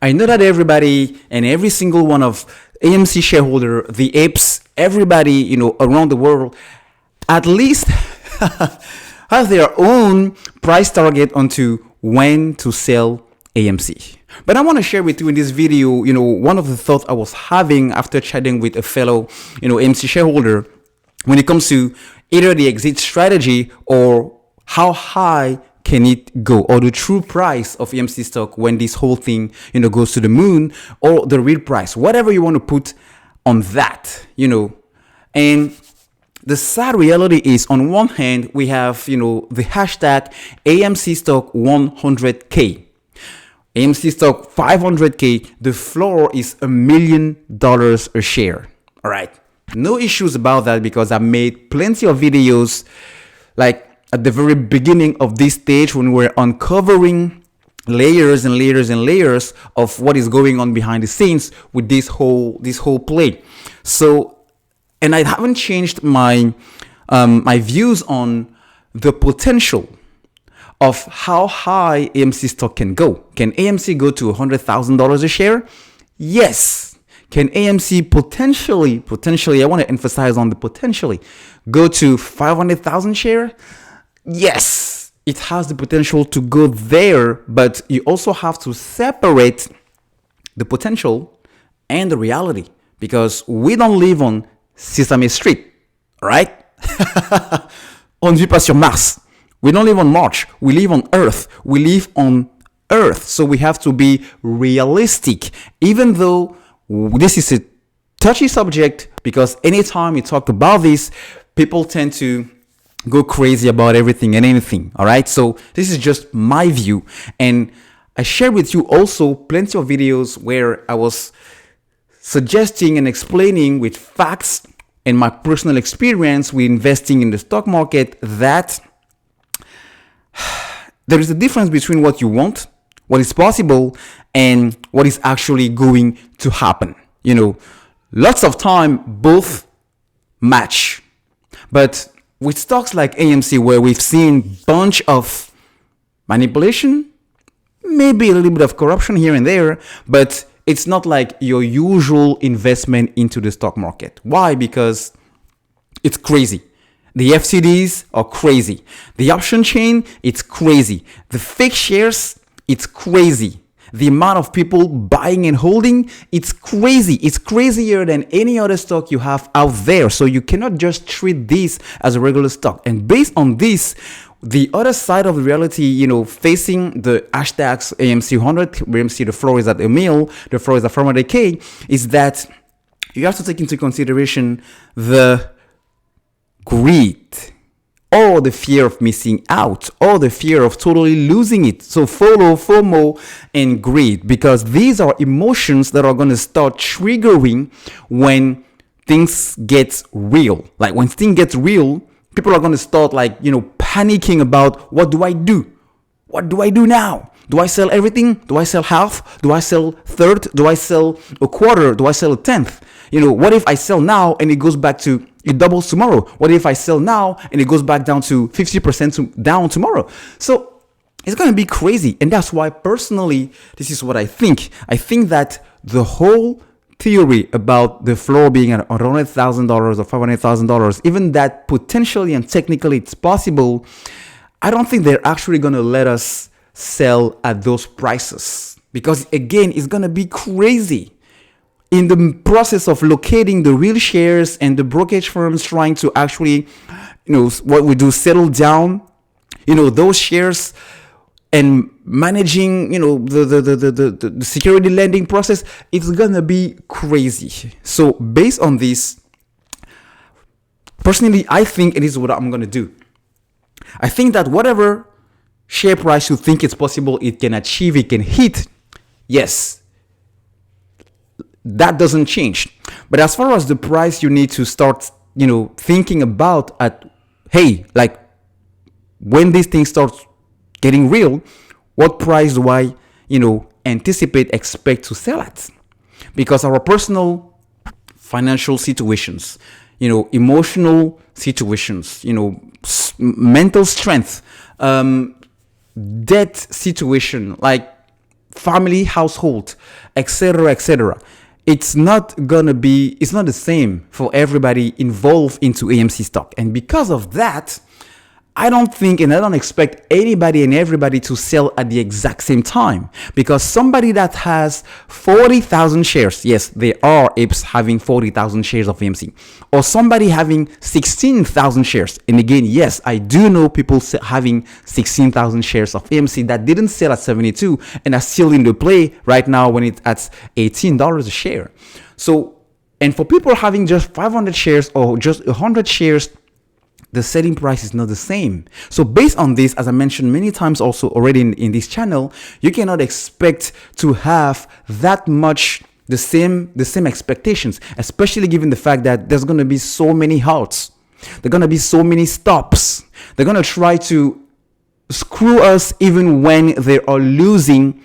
I know that everybody and every single one of AMC shareholder, the apes, everybody, around the world, at least have their own price target onto when to sell AMC. But I want to share with you in this video, one of the thoughts I was having after chatting with a fellow, AMC shareholder when it comes to either the exit strategy or how high can it go, or the true price of AMC stock when this whole thing, goes to the moon, or the real price, whatever you want to put on that, And the sad reality is, on one hand, we have, the hashtag AMC stock 100K. AMC stock 500K, the floor is $1 million a share. All right. No issues about that, because I made plenty of videos like at the very beginning of this stage when we're uncovering layers and layers and layers of what is going on behind the scenes with this whole play. So, and I haven't changed my my views on the potential of how high AMC stock can go. Can AMC go to $100,000 a share? Yes. Can AMC potentially, I want to emphasize on the potentially, go to 500,000 share? Yes, it has the potential to go there, but you also have to separate the potential and the reality, because we don't live on Sesame Street, right? On ne vit pas sur Mars. We don't live on Mars. We live on Earth. We live on Earth. So we have to be realistic, even though this is a touchy subject, because anytime you talk about this, people tend to go crazy about everything and anything. All right. So this is just my view. And I share with you also plenty of videos where I was suggesting and explaining with facts and my personal experience with investing in the stock market that there is a difference between what you want, what is possible, and what is actually going to happen. Lots of time both match. But with stocks like AMC, where we've seen bunch of manipulation, maybe a little bit of corruption here and there, but it's not like your usual investment into the stock market. Why? Because it's crazy. The FCDs are crazy. The option chain, it's crazy. The fake shares, it's crazy. The amount of people buying and holding, it's crazy. It's crazier than any other stock you have out there. So you cannot just treat this as a regular stock. And based on this, the other side of the reality, facing the hashtags AMC 100, AMC the floor is at $1 million, the floor is at 400K, is that you have to take into consideration the greed, or the fear of missing out, or the fear of totally losing it. So FOMO, and greed, because these are emotions that are going to start triggering when things get real. Like when things get real, people are going to start panicking about, what do I do? What do I do now? Do I sell everything? Do I sell half? Do I sell third? Do I sell a quarter? Do I sell a tenth? What if I sell now and it doubles tomorrow? What if I sell now and it goes back down to 50% down tomorrow? So it's going to be crazy. And that's why personally, this is what I think. I think that the whole theory about the floor being at $100,000 or $500,000, even that potentially and technically it's possible, I don't think they're actually going to let us sell at those prices, because again, it's going to be crazy. In the process of locating the real shares and the brokerage firms trying to actually, what we do, settle down, those shares and managing, the security lending process, it's going to be crazy. So based on this, personally, I think it is what I'm going to do. I think that whatever share price you think it's possible, it can achieve, it can hit, yes, that doesn't change. But as far as the price you need to start, thinking about when these things start getting real, what price do I, expect to sell at? Because our personal financial situations, emotional situations, mental strength, debt situation, family household, etc., etc. It's not the same for everybody involved into AMC stock. And because of that, I don't think and I don't expect anybody and everybody to sell at the exact same time, because somebody that has 40,000 shares, yes, there are apes having 40,000 shares of AMC, or somebody having 16,000 shares. And again, yes, I do know people having 16,000 shares of AMC that didn't sell at 72 and are still in the play right now when it's at $18 a share. So, and for people having just 500 shares or just 100 shares, the selling price is not the same. So based on this, as I mentioned many times also already in this channel, you cannot expect to have that much the same expectations, especially given the fact that there's going to be so many halts. There are going to be so many stops. They're going to try to screw us even when they are losing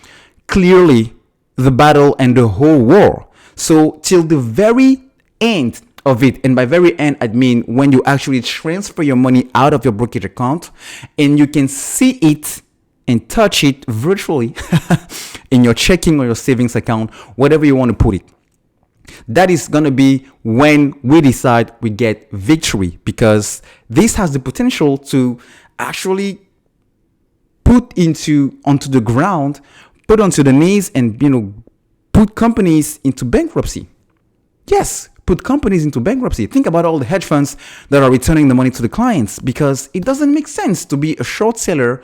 clearly the battle and the whole war. So till the very end of it, and by very end I mean when you actually transfer your money out of your brokerage account and you can see it and touch it virtually in your checking or your savings account, whatever you want to put it, that is going to be when we decide we get victory, because this has the potential to actually put onto the ground, put onto the knees, and put companies into bankruptcy. Yes, put companies into bankruptcy. Think about all the hedge funds that are returning the money to the clients, because it doesn't make sense to be a short seller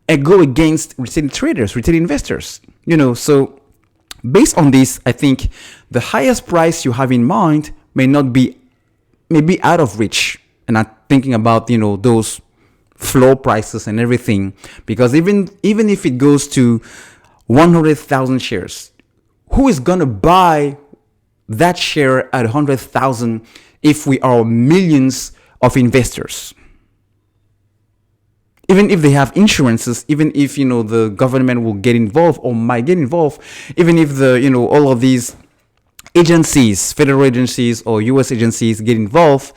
and go against retail traders, retail investors. So based on this, I think the highest price you have in mind may be out of reach. And I'm thinking about, those floor prices and everything, because even if it goes to 100,000 shares, who is going to buy that share at 100,000 if we are millions of investors? Even if they have insurances, even if the government will get involved or might get involved, even if all of these agencies, federal agencies or US agencies get involved,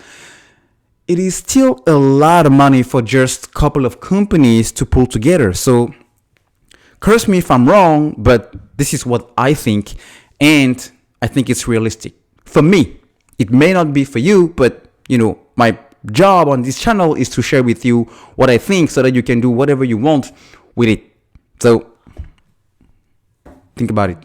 it is still a lot of money for just a couple of companies to pull together. So curse me if I'm wrong, but this is what I think, and I think it's realistic. For me, it may not be for you, but my job on this channel is to share with you what I think so that you can do whatever you want with it. So think about it.